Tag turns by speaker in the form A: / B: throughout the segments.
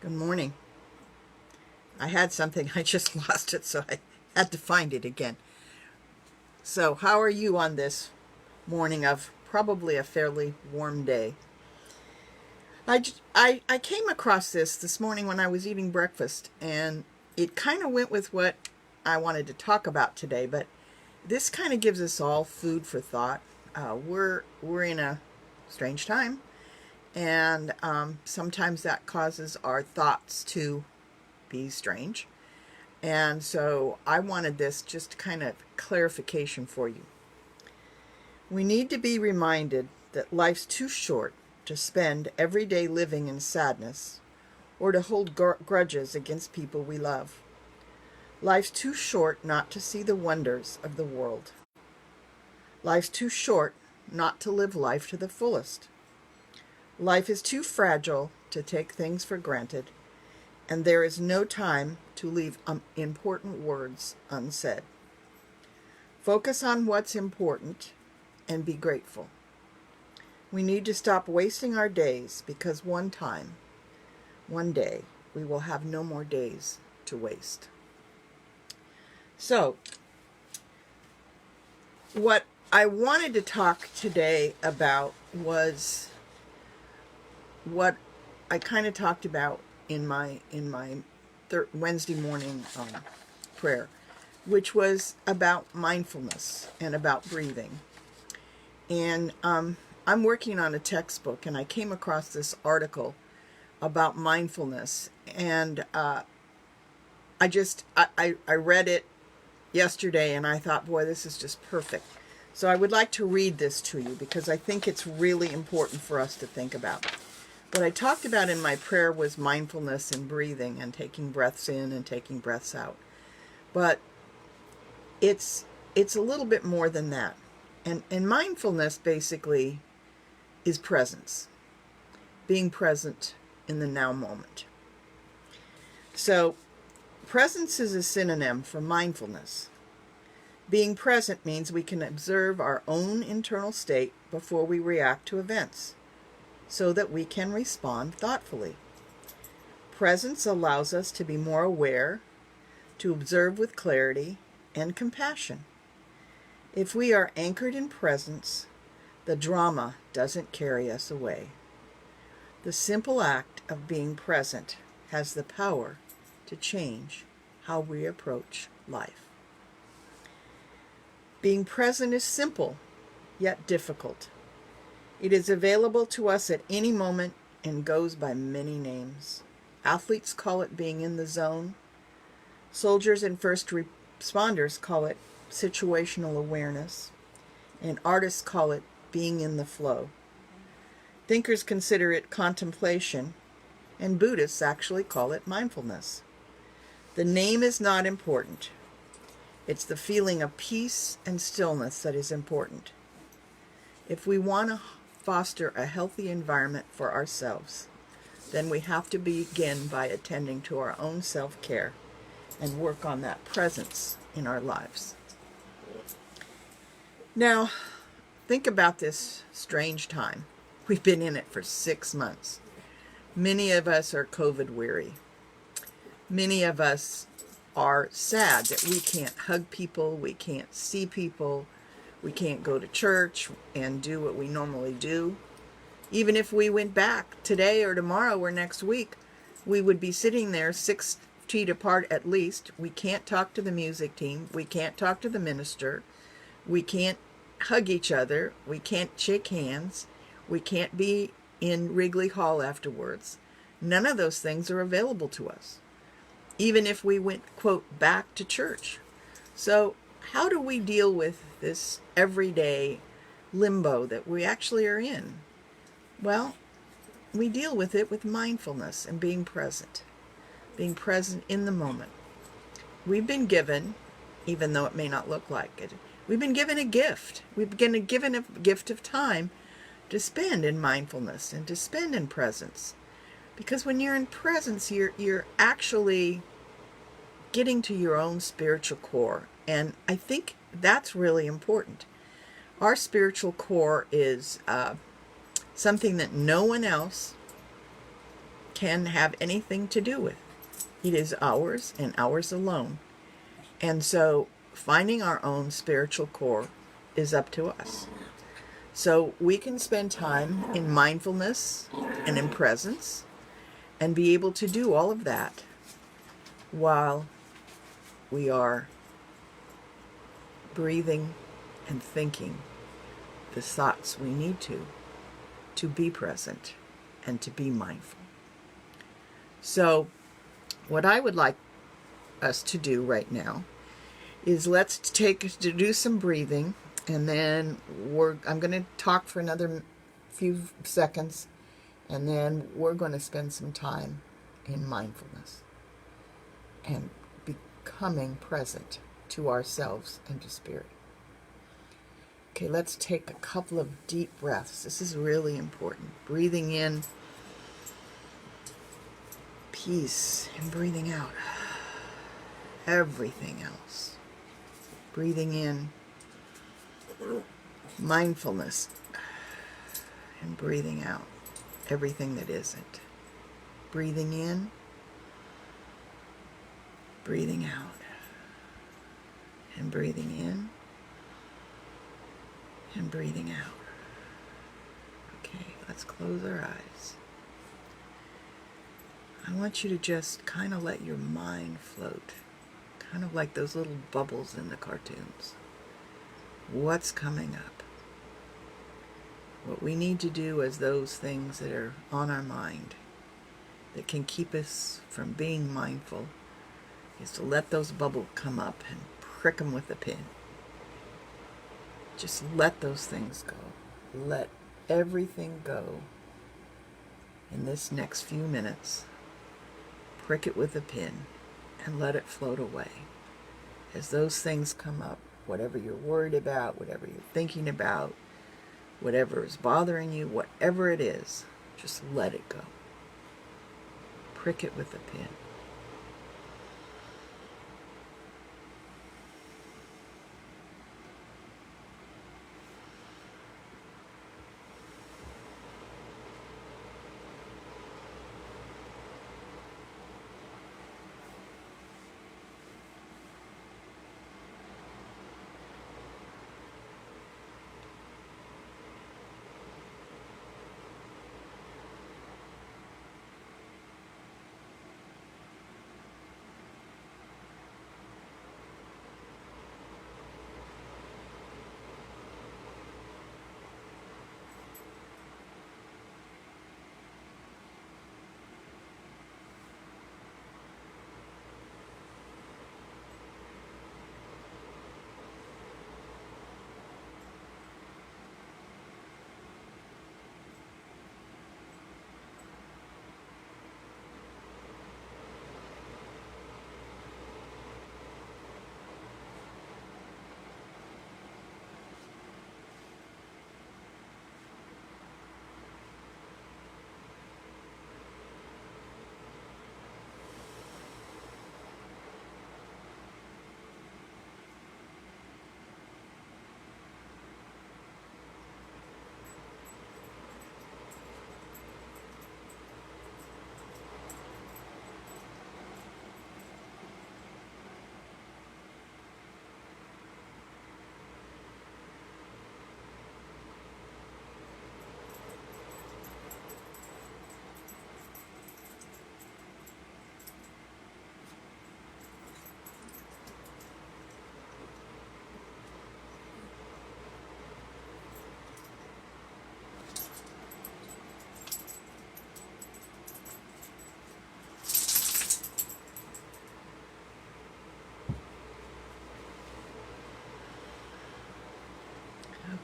A: Good morning. I had something, I just lost it, so I had to find it again. So, how are you on this morning of probably a fairly warm day? I came across this morning when I was eating breakfast, and it kind of went with what I wanted to talk about today, but this kind of gives us all food for thought. We're in a strange time, and sometimes that causes our thoughts to be strange. And so I wanted this just kind of clarification for you. We need to be reminded that life's too short to spend every day living in sadness or to hold grudges against people we love. Life's too short not to see the wonders of the world. Life's too short not to live life to the fullest. Life is too fragile to take things for granted, and there is no time to leave important words unsaid. Focus on what's important and be grateful. We need to stop wasting our days because one day, we will have no more days to waste. So, what I wanted to talk today about was what I kind of talked about in my Wednesday morning prayer, which was about mindfulness and about breathing. And I'm working on a textbook, and I came across this article about mindfulness, and I read it yesterday, and I thought, boy, this is just perfect. So I would like to read this to you because I think it's really important for us to think about. What I talked about in my prayer was mindfulness and breathing and taking breaths in and taking breaths out. But it's a little bit more than that. And mindfulness basically is presence. Being present in the now moment. So presence is a synonym for mindfulness. Being present means we can observe our own internal state before we react to events, so that we can respond thoughtfully. Presence allows us to be more aware, to observe with clarity and compassion. If we are anchored in presence, the drama doesn't carry us away. The simple act of being present has the power to change how we approach life. Being present is simple, yet difficult. It is available to us at any moment and goes by many names. Athletes call it being in the zone. Soldiers and first responders call it situational awareness. And artists call it being in the flow. Thinkers consider it contemplation, and Buddhists actually call it mindfulness. The name is not important. It's the feeling of peace and stillness that is important. If we want to foster a healthy environment for ourselves, then we have to begin by attending to our own self-care and work on that presence in our lives. Now, think about this strange time. We've been in it for 6 months. Many of us are COVID weary. Many of us are sad that we can't hug people, we can't see people, we can't go to church and do what we normally do. Even if we went back today or tomorrow or next week, we would be sitting there 6 feet apart at least. We can't talk to the music team. We can't talk to the minister. We can't hug each other. We can't shake hands. We can't be in Wrigley Hall afterwards. None of those things are available to us, even if we went, quote, back to church. So how do we deal with this everyday limbo that we actually are in? Well, we deal with it with mindfulness and being present in the moment. We've been given, even though it may not look like it, we've been given a gift. We've been given a gift of time to spend in mindfulness and to spend in presence. Because when you're in presence, you're actually getting to your own spiritual core. And I think that's really important. Our spiritual core is something that no one else can have anything to do with. It is ours and ours alone. And so finding our own spiritual core is up to us. So we can spend time in mindfulness and in presence and be able to do all of that while we are breathing and thinking the thoughts we need to be present and to be mindful. So what I would like us to do right now is let's do some breathing, and then I'm going to talk for another few seconds, and then we're going to spend some time in mindfulness and becoming present to ourselves and to spirit. Okay, let's take a couple of deep breaths. This is really important. Breathing in peace and breathing out everything else. Breathing in mindfulness and breathing out everything that isn't. Breathing in, breathing out, and breathing in and breathing out. Okay, let's close our eyes. I want you to just kind of let your mind float, kind of like those little bubbles in the cartoons. What's coming up? What we need to do is those things that are on our mind that can keep us from being mindful is to let those bubbles come up and prick them with a pin. Just let those things go. Let everything go in this next few minutes. Prick it with a pin and let it float away. As those things come up, whatever you're worried about, whatever you're thinking about, whatever is bothering you, whatever it is, just let it go. Prick it with a pin.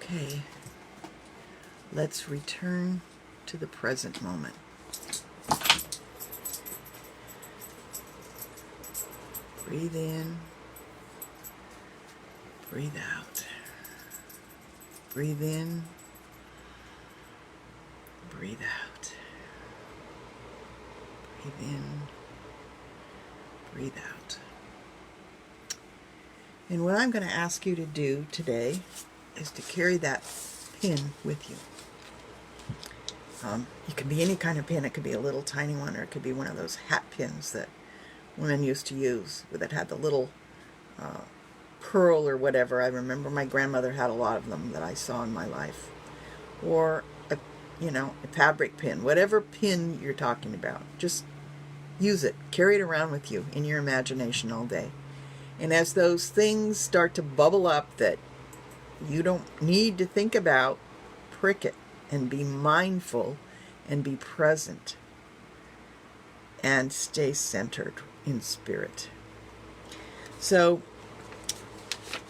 A: Okay, let's return to the present moment. Breathe in, breathe out. Breathe in, breathe out. Breathe in, breathe out. And what I'm going to ask you to do today is to carry that pin with you. It could be any kind of pin. It could be a little tiny one, or it could be one of those hat pins that women used to use that had the little pearl or whatever. I remember my grandmother had a lot of them that I saw in my life. Or a fabric pin, whatever pin you're talking about. Just use it. Carry it around with you in your imagination all day. And as those things start to bubble up that you don't need to think about, prick it and be mindful and be present and stay centered in spirit. So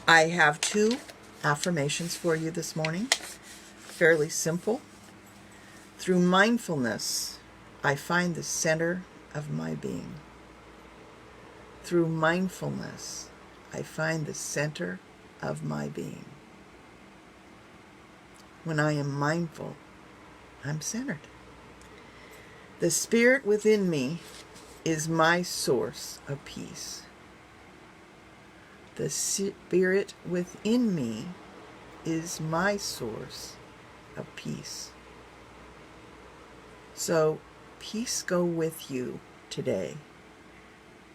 A: I have 2 affirmations for you this morning. Fairly simple. Through mindfulness, I find the center of my being. Through mindfulness, I find the center of my being. When I am mindful, I'm centered. The spirit within me is my source of peace. The spirit within me is my source of peace. So, peace go with you today.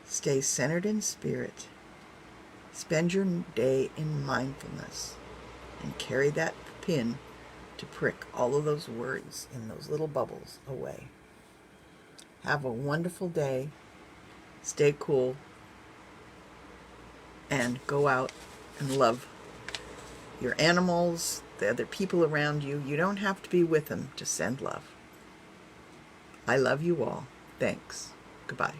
A: Stay centered in spirit. Spend your day in mindfulness. And carry that pin to prick all of those worries in those little bubbles away. Have a wonderful day. Stay cool. And go out and love your animals, the other people around you. You don't have to be with them to send love. I love you all. Thanks. Goodbye.